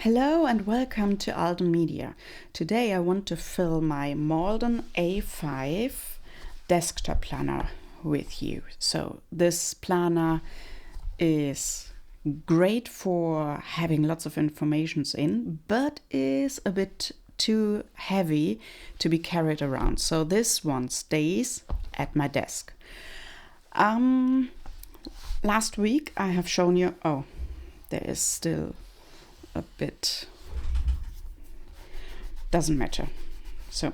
Hello and welcome to Aldan Media. Today I want to fill my Malden A5 desktop planner with you. So this planner is great for having lots of information in, but is a bit too heavy to be carried around. So this one stays at my desk. Last week I have shown you, there is still a bit, doesn't matter. So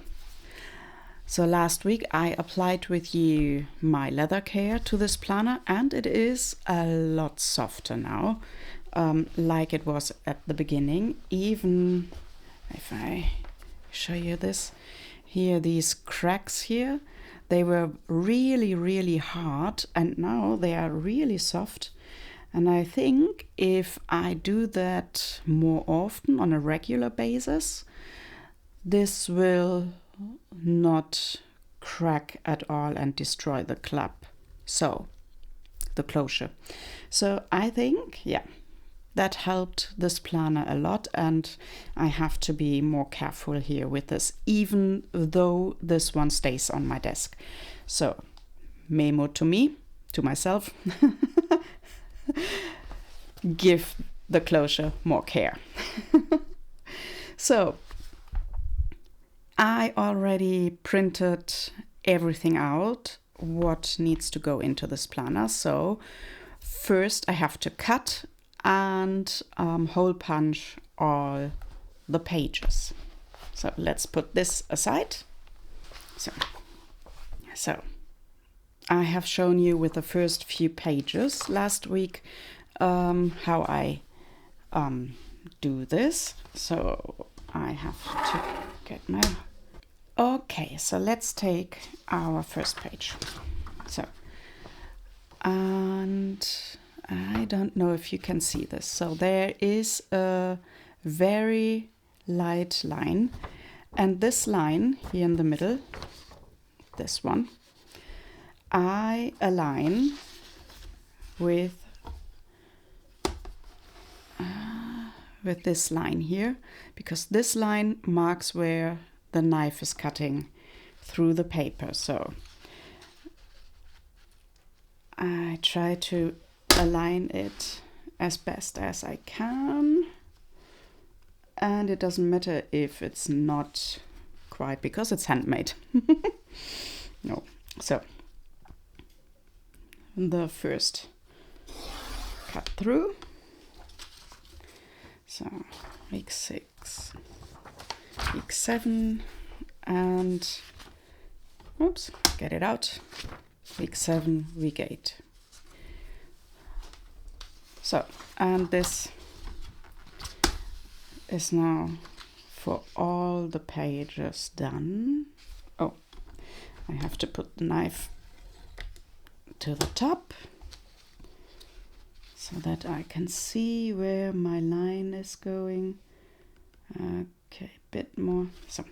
last week I applied with you my leather care to this planner, and it is a lot softer now, like it was at the beginning. Even if I show you this here, these cracks here, they were really hard, and now they are really soft. And I think if I do that more often on a regular basis, this will not crack at all and destroy the closure. So I think, that helped this planner a lot, and I have to be more careful here with this, even though this one stays on my desk. So, memo to myself, give the closure more care. So, I already printed everything out, what needs to go into this planner. So, first I have to cut and hole punch all the pages. So let's put this aside. So I have shown you with the first few pages last week how I do this. So I have to get my... Okay, so let's take our first page. And I don't know if you can see this. So there is a very light line, and this line here in the middle, this one, I align with this line here, because this line marks where the knife is cutting through the paper. So I try to align it as best as I can, and it doesn't matter if it's not quite, because it's handmade. No. So the first cut through, so week 6, week 7, and get it out, week 7, week 8. So, and this is now for all the pages done. Oh, I have to put the knife to the top so that I can see where my line is going. Okay, a bit more. So,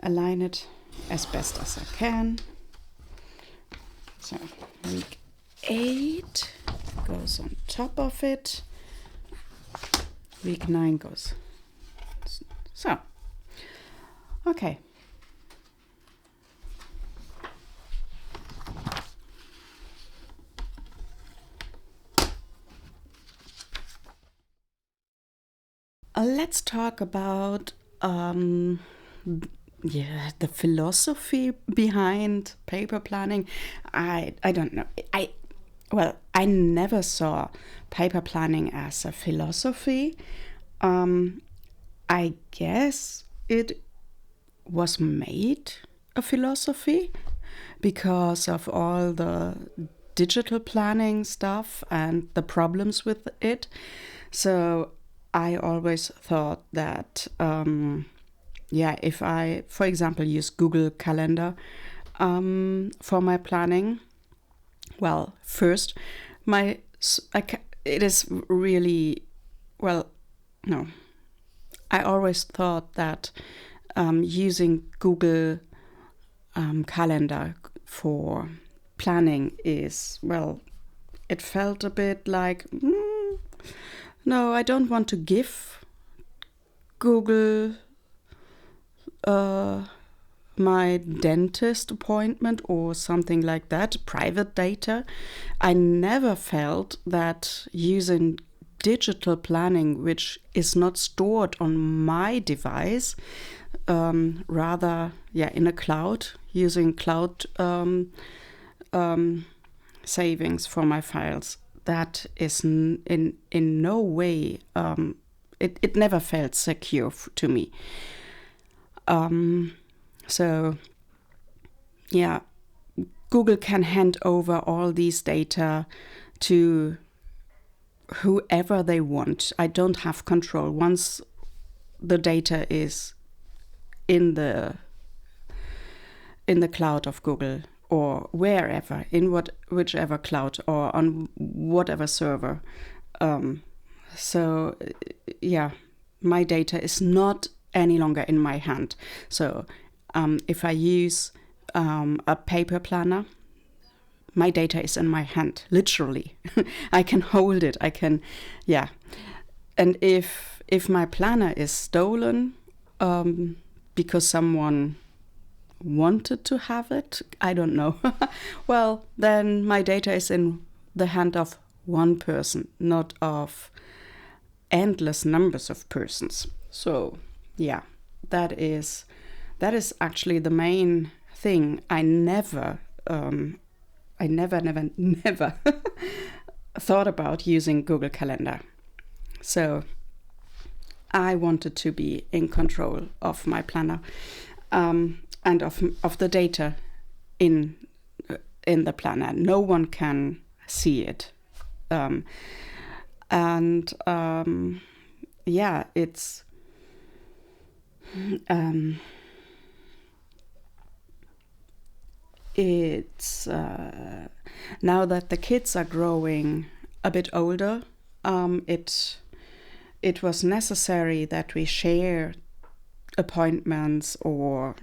align it as best as I can. So, week 8 goes on top of it. Week 9 goes. So, okay. Let's talk about the philosophy behind paper planning. I don't know. I never saw paper planning as a philosophy. I guess it was made a philosophy because of all the digital planning stuff and the problems with it. So I always thought that, if I, for example, use Google Calendar for my planning, well, first, it is really, no. I always thought that using Google Calendar for planning is, it felt a bit like, no, I don't want to give Google my dentist appointment or something like that, private data. I never felt that using digital planning, which is not stored on my device, rather, in a cloud, using cloud savings for my files, that is in no way, it never felt secure to me. So, Google can hand over all these data to whoever they want. I don't have control. Once the data is in the cloud of Google or wherever, in whichever cloud or on whatever server. My data is not any longer in my hand. So if I use a paper planner, my data is in my hand, literally. I can hold it. And if my planner is stolen because someone wanted to have it, I don't know. Well, then my data is in the hand of one person, not of endless numbers of persons. So that is actually the main thing. I never thought about using Google Calendar. So I wanted to be in control of my planner and of the data in the planner. No one can see it. It's now that the kids are growing a bit older, it was necessary that we share appointments or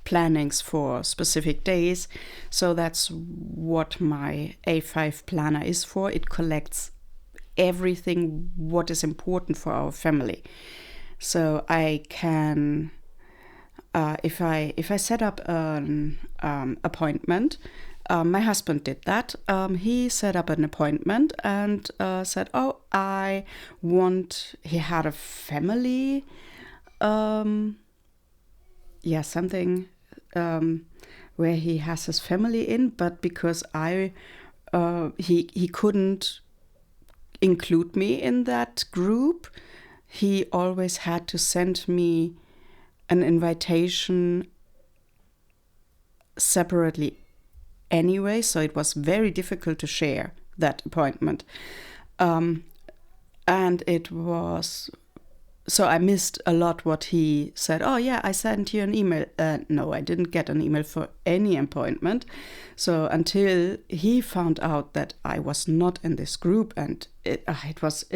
plannings for specific days. So that's what my A5 planner is for. It collects everything what is important for our family. So I can, if I set up an appointment, my husband did that. He set up an appointment and said, he had a family, something where he has his family in, but because he couldn't include me in that group, he always had to send me an invitation separately anyway, so it was very difficult to share that appointment. And it was... So I missed a lot what he said. I sent you an email. No, I didn't get an email for any appointment. So until he found out that I was not in this group, and it was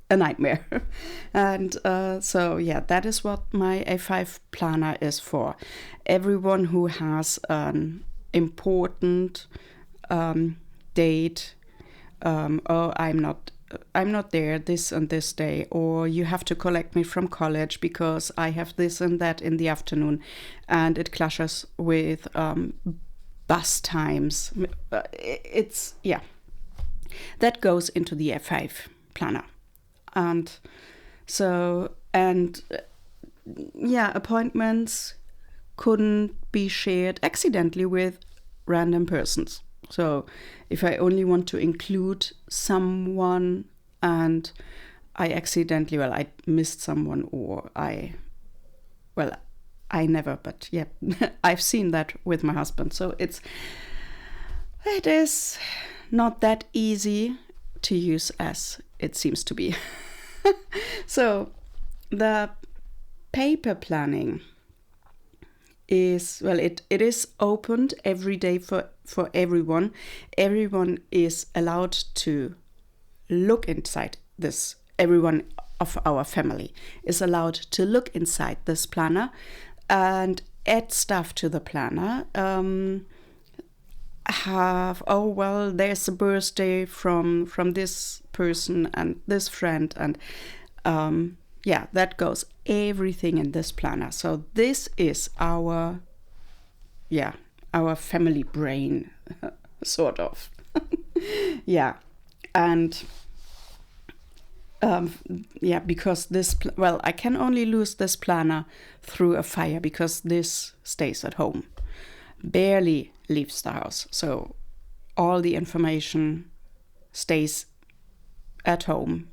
a nightmare. And that is what my A5 planner is for. Everyone who has an important date, I'm not there this and this day, or you have to collect me from college because I have this and that in the afternoon, and it clashes with bus times. That goes into the A5 planner. And so, appointments couldn't be shared accidentally with random persons. So if I only want to include someone and I accidentally, I missed someone, or I never, but I've seen that with my husband. So it is not that easy to use as it seems to be. So the paper planning is, it is opened every day for everyone. Everyone is allowed to look inside this. Everyone of our family is allowed to look inside this planner and add stuff to the planner. There's a birthday from this person and this friend, and yeah, that goes everything in this planner. So this is our family brain, sort of. Yeah, and because I can only lose this planner through a fire, because this stays at home, barely leaves the house. So all the information stays at home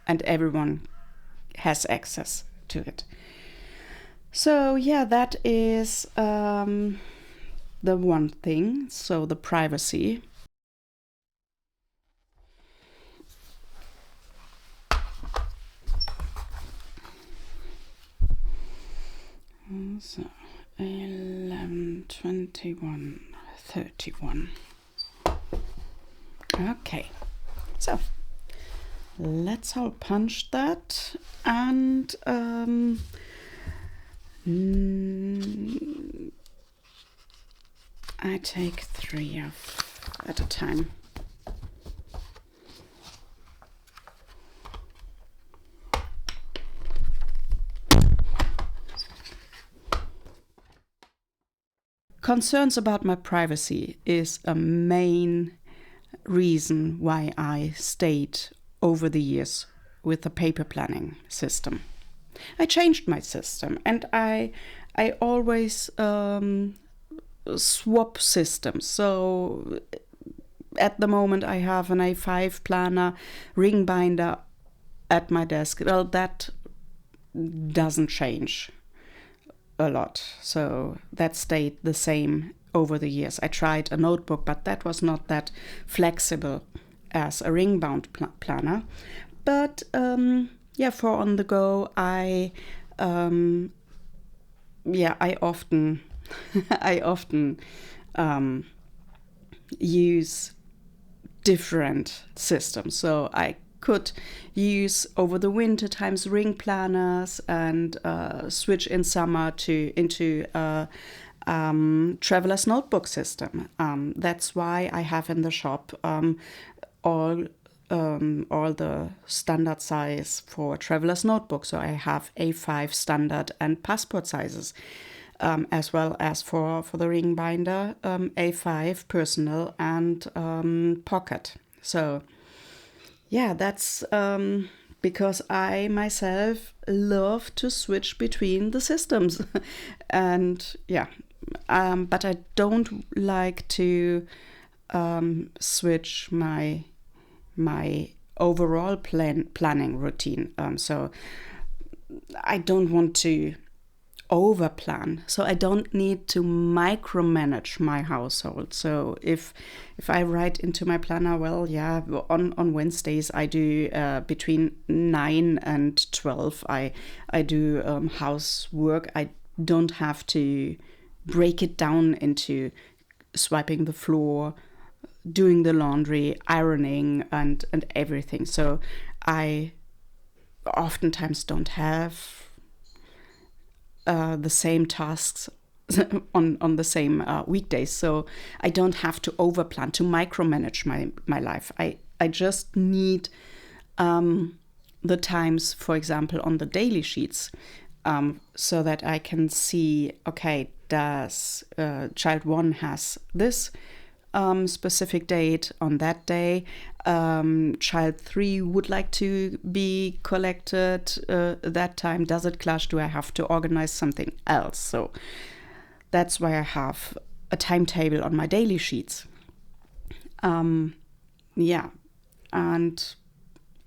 and everyone has access to it. So yeah, that is the one thing, so the privacy. So 11, 21, 31. Okay, so let's hole punch that, and I take 3 at a time. Concerns about my privacy is a main reason why I stayed over the years with the paper planning system. I changed my system, and I always swap systems. So at the moment I have an A5 planner, ring binder at my desk. Well, that doesn't change a lot, so that stayed the same over the years. I tried a notebook, but that was not that flexible as a ring bound planner. But for on the go, I often use different systems. So I could use over the winter times ring planners, and switch in summer into a traveler's notebook system. That's why I have in the shop all the standard size for traveler's notebook. So I have A5 standard and passport sizes, as well as for the ring binder, A5 personal and pocket. So yeah, that's because I myself love to switch between the systems. And but I don't like to switch my overall planning routine. So I don't want to over plan, so I don't need to micromanage my household. So if I write into my planner, well, yeah, on Wednesdays I do between 9 and 12 I do housework. I don't have to break it down into swiping the floor, doing the laundry, ironing, and everything. So I oftentimes don't have the same tasks on the same weekdays. So I don't have to overplan, to micromanage my life. I just need the times, for example, on the daily sheets, so that I can see, okay, does child 1 has this specific date on that day. Child 3 would like to be collected that time. Does it clash? Do I have to organize something else? So that's why I have a timetable on my daily sheets. And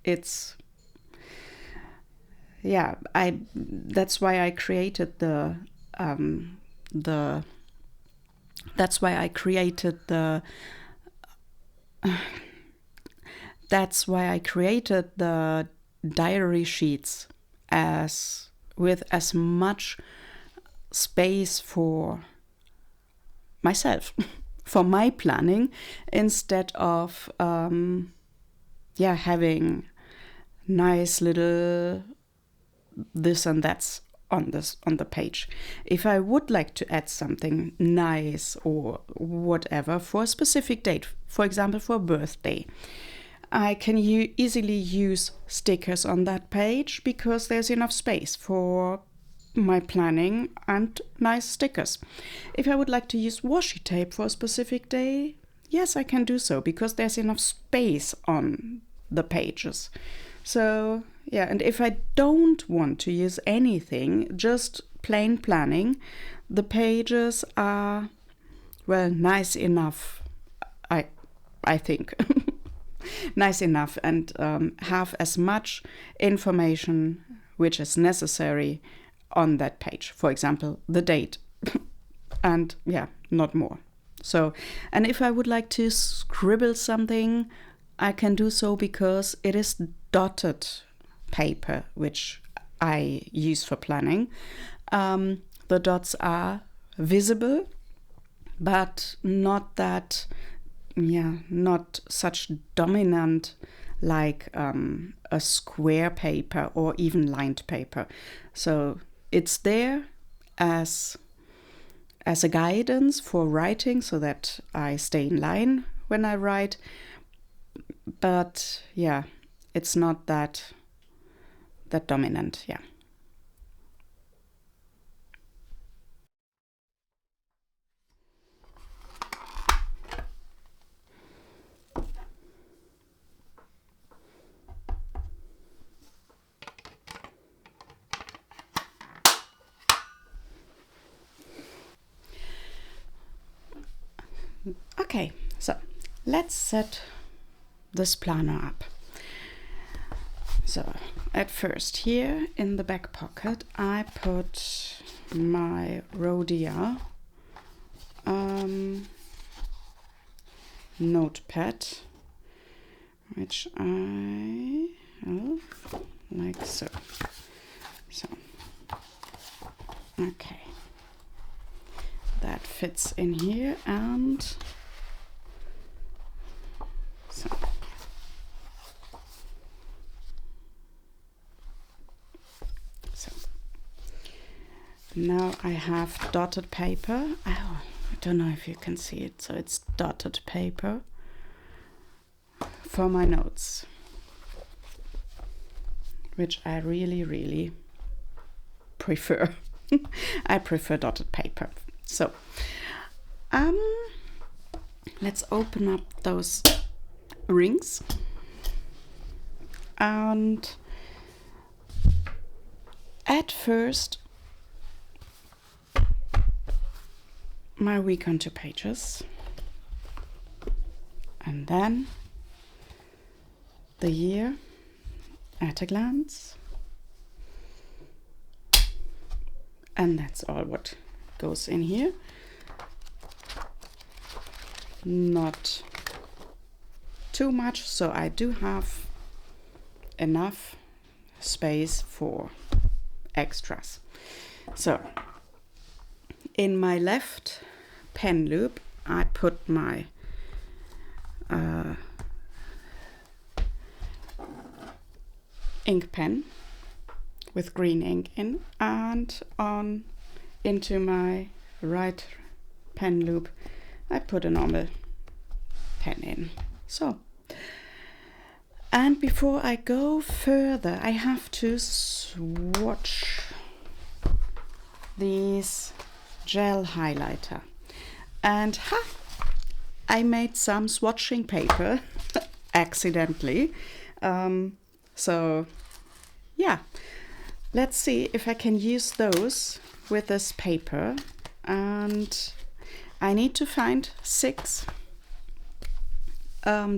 it's that's why I created the diary sheets with as much space for myself, for my planning, instead of having nice little this and that's on the page. If I would like to add something nice or whatever for a specific date, for example for a birthday, I can easily use stickers on that page because there's enough space for my planning and nice stickers. If I would like to use washi tape for a specific day, yes, I can do so because there's enough space on the pages. So yeah, and if I don't want to use anything, just plain planning, the pages are, well, nice enough, I think. Nice enough, and have as much information which is necessary on that page. For example, the date. And yeah, not more. So, and if I would like to scribble something, I can do so because it is dotted paper which I use for planning. The dots are visible, but not that, not such dominant like a square paper or even lined paper. So it's there as a guidance for writing so that I stay in line when I write. But yeah, it's not that dominant, yeah. Okay, so let's set this planner up. So at first, here in the back pocket, I put my Rhodia notepad, which I like so. So, okay. That fits in here, and so now I have dotted paper. Oh, I don't know if you can see it. So it's dotted paper for my notes, which I really prefer. I prefer dotted paper. So let's open up those rings, and at first my week on 2 pages, and then the year at a glance, and that's all what goes in here. Not too much, so I do have enough space for extras. So in my left pen loop I put my ink pen with green ink in, and on into my right pen loop I put a normal pen in. So, and before I go further, I have to swatch these gel highlighter, and I made some swatching paper accidentally. So yeah, let's see if I can use those with this paper, and I need to find 6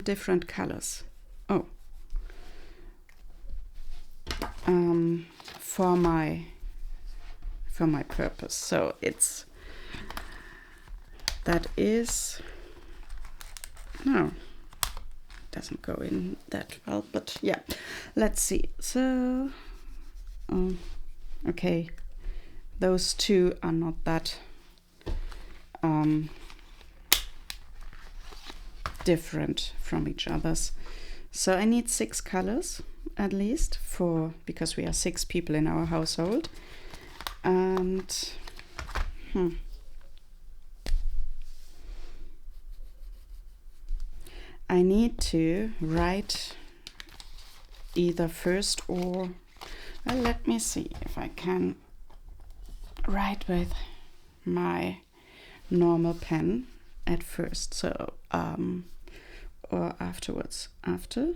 different colors. For my purpose. So no, it doesn't go in that well, but yeah, let's see. So okay, those 2 are not that different from each other's. So I need 6 colors at least, because we are 6 people in our household. And I need to write either first or, well, let me see if I can write with my normal pen at first, so or afterwards. After,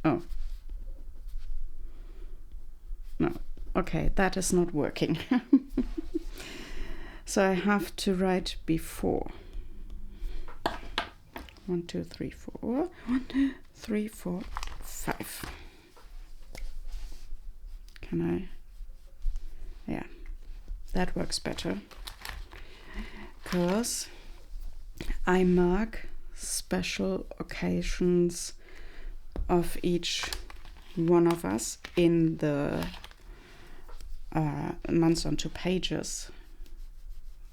oh no, okay, that is not working. So I have to write before. 1 2 3 4 1 2 3 4 5. Can I? Yeah, that works better, because I mark special occasions of each one of us in the months on 2 pages.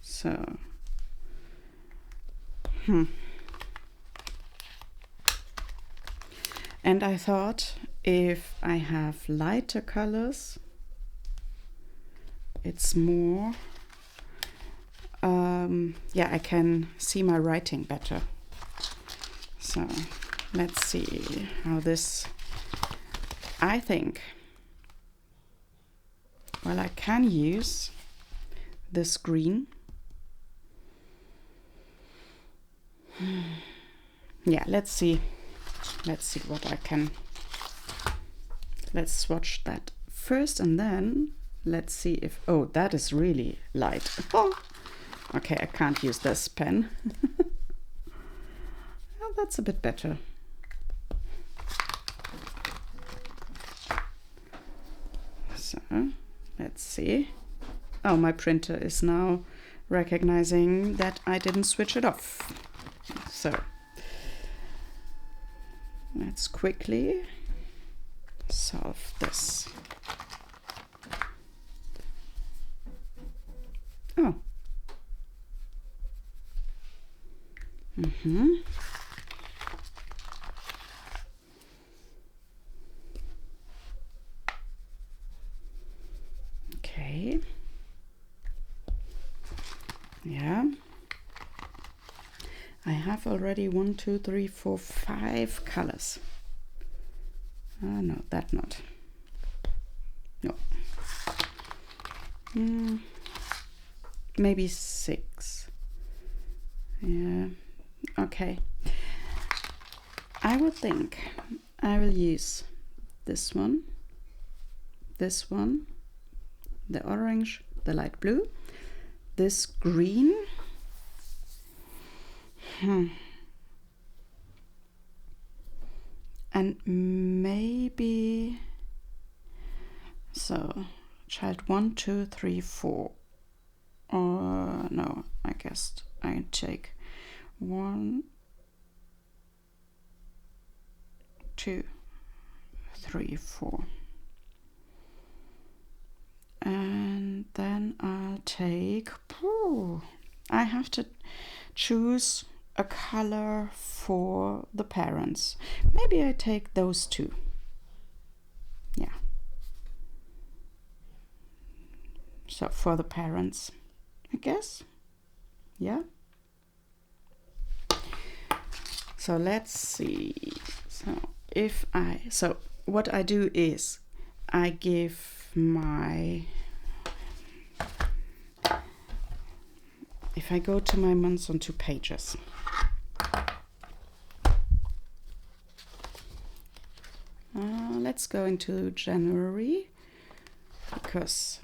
So and I thought if I have lighter colors, it's more, yeah, I can see my writing better. So let's see how this, I think, well, I can use this green. Yeah, let's see what I can, let's swatch that first and then let's see if, oh, that is really light. Oh, okay, I can't use this pen. Well, that's a bit better. So let's see. Oh, my printer is now recognizing that I didn't switch it off. So let's quickly solve this. Oh. Okay. Yeah. I have already 1 2 3 4 5 colors. No, that not. No. Maybe 6. Yeah. Okay. I would think I will use this one, the orange, the light blue, this green, and maybe, so child 1 2 3 4, or no, I guess I take 1 2 3 4, and then I'll take, I have to choose a color for the parents. Maybe I take those 2. Yeah. So for the parents, I guess. Yeah. So let's see. So what I do is I give my, if I go to my months on 2 pages, let's go into January, because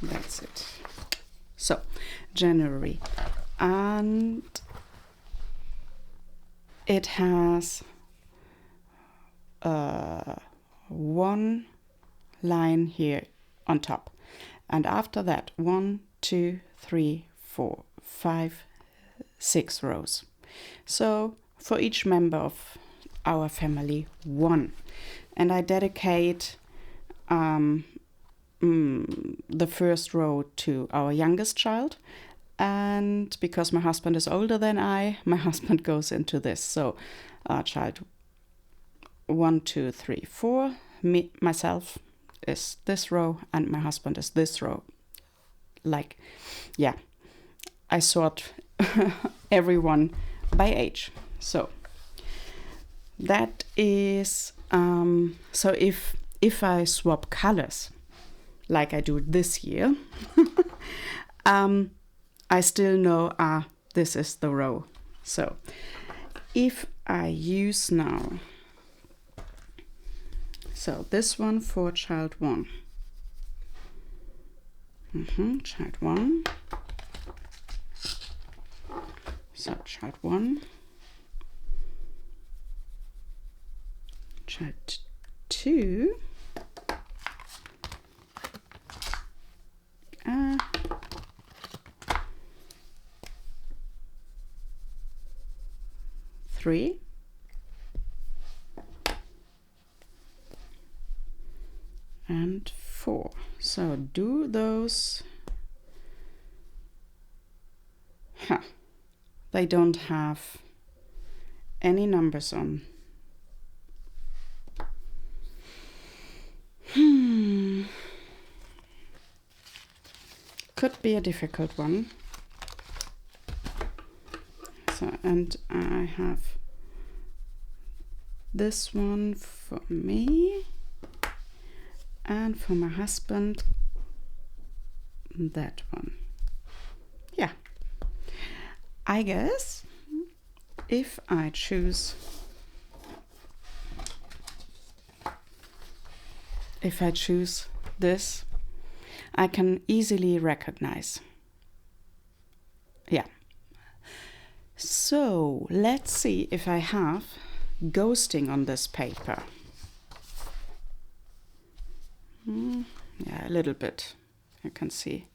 that's it. So January, and it has 1 line here on top, and after that 1 2 3 4 5 6 rows. So for each member of our family 1, and I dedicate the first row to our youngest child, and because my husband is older than I, my husband goes into this. So child 1 2 3 4, myself is this row, and my husband is this row. Like, yeah, I sort everyone by age. So that is, so if I swap colors, like I do this year, I still know, this is the row. So if I use now, so this one for child 1, child 1, so child 1, child 2, three, and 4. So do those. They don't have any numbers on. Could be a difficult one. So, and I have this one for me, and for my husband that one. Yeah, I guess if I choose this, I can easily recognize. Yeah. So let's see if I have ghosting on this paper. Yeah, a little bit. You can see.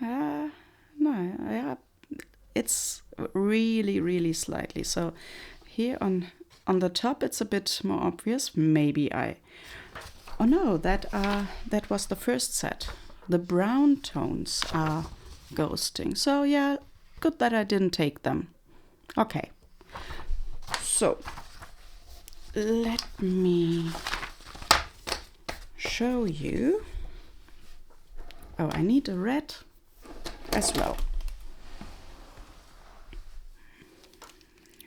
No, yeah, it's really slightly. So here on the top, it's a bit more obvious. Maybe oh no, that was the first set. The brown tones are ghosting. So yeah, good that I didn't take them. Okay. So let me show you. Oh, I need a red as well.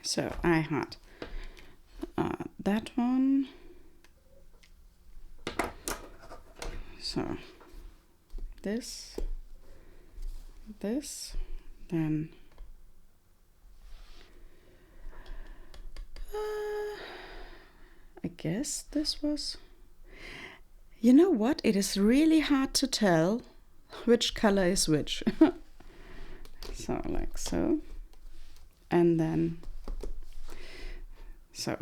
So I had that one. So this, then I guess this was. You know what? It is really hard to tell which color is which. So like so, and then so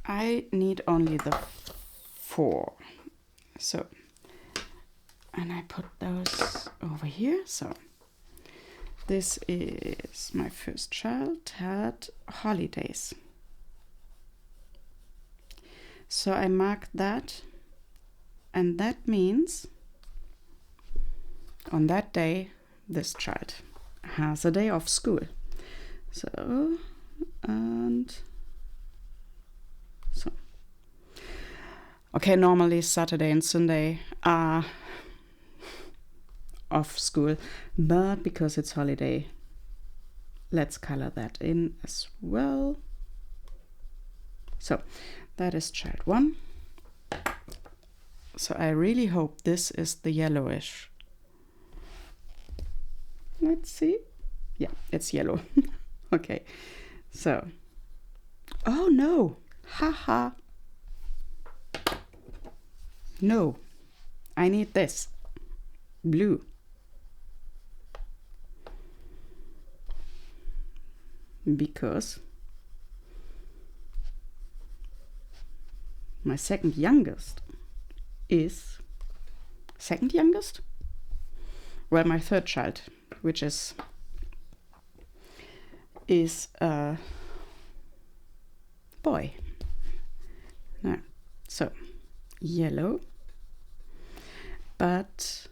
I need only the 4. So, and I put those over here. So this is my first child had holidays. So I marked that, and that means on that day this child has a day off school. So, and so. Okay, normally Saturday and Sunday are off school, but because it's holiday, let's color that in as well. So that is child 1. So I really hope this is the yellowish. Let's see. Yeah, it's yellow. Okay, so, oh no, haha. No, I need this, blue. Because my second youngest is well, my third child, which is a boy. Now, so yellow, but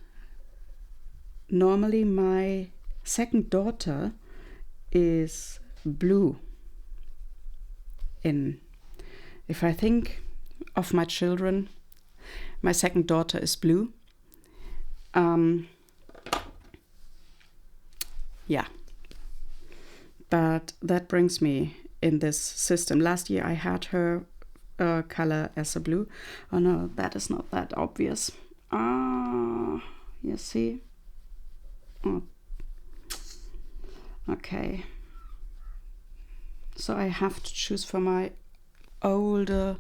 normally my second daughter is blue. If I think of my children, my second daughter is blue. Yeah, But that brings me in this system. Last year I had her color as a blue. Oh no, that is not that obvious. Ah, you see? Oh. Okay. So I have to choose for my older.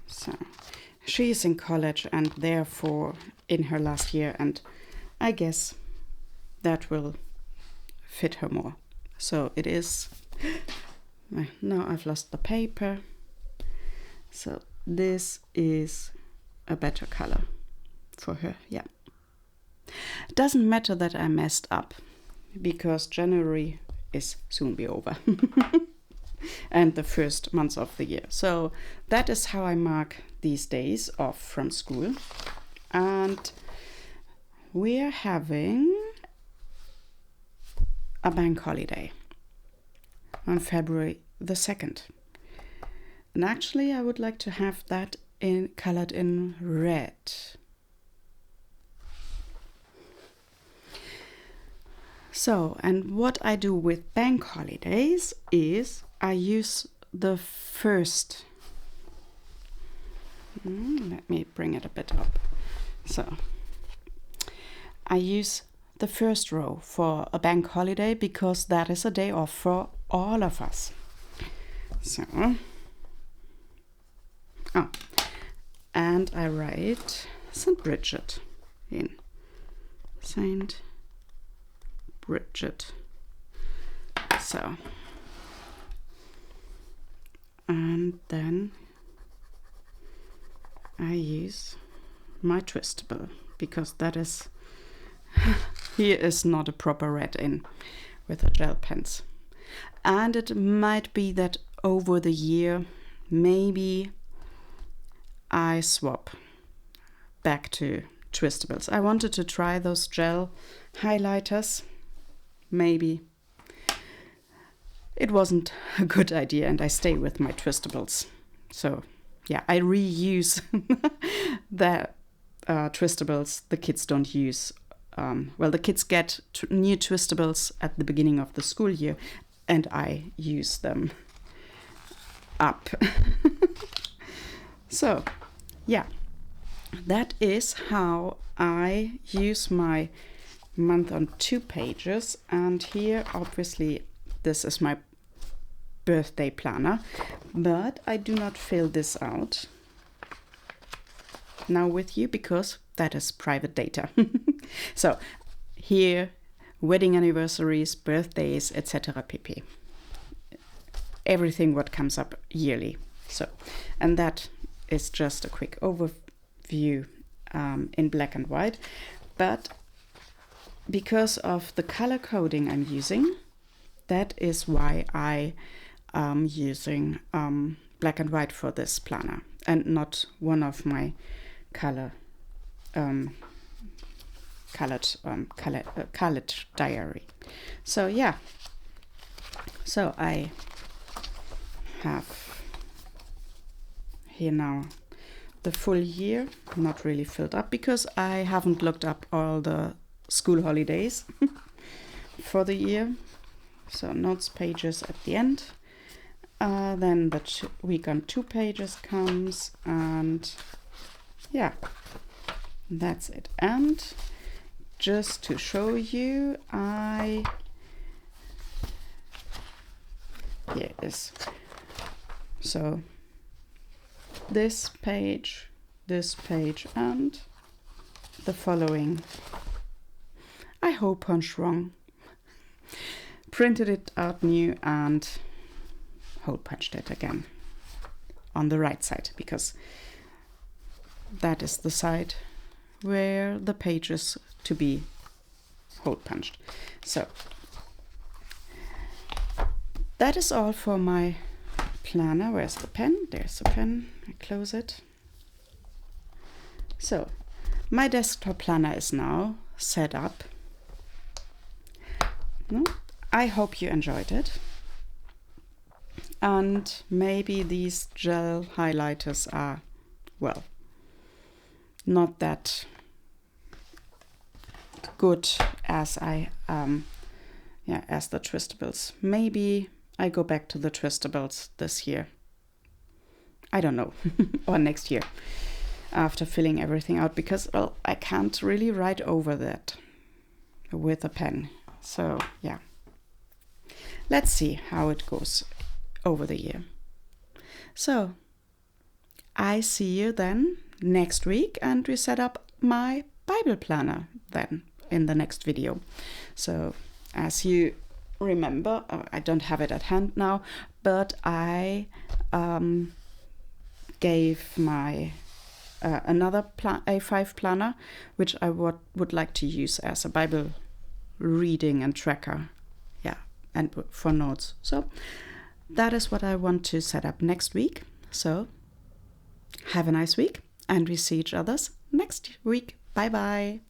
So she is in college and therefore in her last year, and I guess that will fit her more. So it is. Now I've lost the paper. So this is a better color for her. Yeah. It doesn't matter that I messed up, because January is soon be over. And the first months of the year. So that is how I mark these days off from school. And we are having a bank holiday on February the 2nd. And actually I would like to have that colored in red. So, and what I do with bank holidays is I use the first, let me bring it a bit up. So, I use the first row for a bank holiday because that is a day off for all of us. So, and I write St. Bridget in. St. Bridget. So, and then I use my twistable because that is here is not a proper red in with the gel pens. And it might be that over the year maybe I swap back to twistables. I wanted to try those gel highlighters. Maybe it wasn't a good idea and I stay with my twistables. So yeah, I reuse the twistables the kids don't use. Well, the kids get new twistables at the beginning of the school year and I use them up. So yeah, that is how I use my month on 2 pages. And here obviously this is my birthday planner, but I do not fill this out now with you because that is private data. So here, wedding anniversaries, birthdays, etc. pp. Everything what comes up yearly. So, and that is just a quick overview in black and white. But because of the color coding I'm using, that is why I am using black and white for this planner and not one of my colored diary. So yeah, so I have here now the full year, not really filled up because I haven't looked up all the school holidays for the year. So notes pages at the end. Then the week on 2 pages comes, and yeah, that's it. And just to show you, here it is. So this page, and the following. I hole punched wrong. Printed it out new and hole punched it again on the right side because that is the side where the page is to be hole punched. So that is all for my planner. Where's the pen? There's the pen. I close it. So my desktop planner is now set up. I hope you enjoyed it. And maybe these gel highlighters are well, not that good as as the twistables. Maybe I go back to the twistables this year. I don't know, or next year, after filling everything out, because, well, I can't really write over that with a pen. So yeah, let's see how it goes over the year. So I see you then next week, and we set up my Bible planner then in the next video. So as you remember, I don't have it at hand now, but I gave my another A5 planner, which I would like to use as a Bible reading and tracker, and for notes. So that is what I want to set up next week. So have a nice week, and we see each other next week. Bye bye.